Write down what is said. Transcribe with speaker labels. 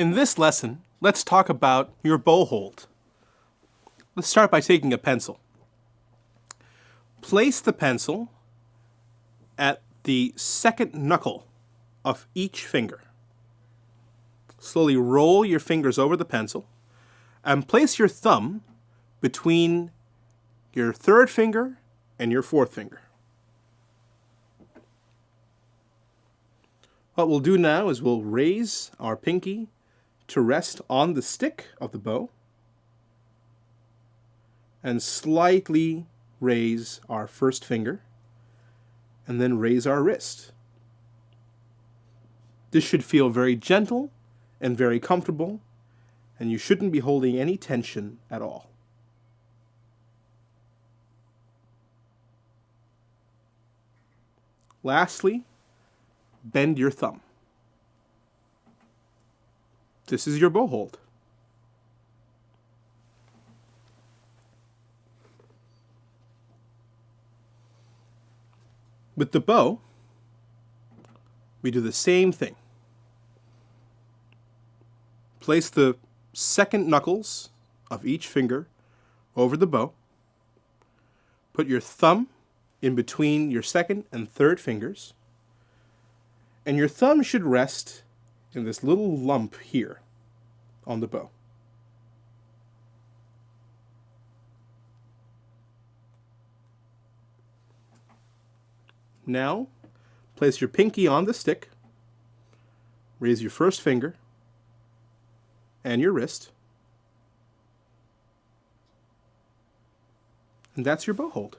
Speaker 1: In this lesson, let's talk about your bow hold. Let's start by taking a pencil. Place the pencil at the second knuckle of each finger. Slowly roll your fingers over the pencil and place your thumb between your third finger and your fourth finger. What we'll do now is we'll raise our pinky to rest on the stick of the bow and slightly raise our first finger and then raise our wrist. This should feel very gentle and very comfortable, and you shouldn't be holding any tension at all. Lastly, bend your thumb. This is your bow hold. With the bow, we do the same thing. Place the second knuckles of each finger over the bow. Put your thumb in between your second and third fingers. And your thumb should rest in this little lump here on the bow. Now, place your pinky on the stick, raise your first finger and your wrist, and that's your bow hold.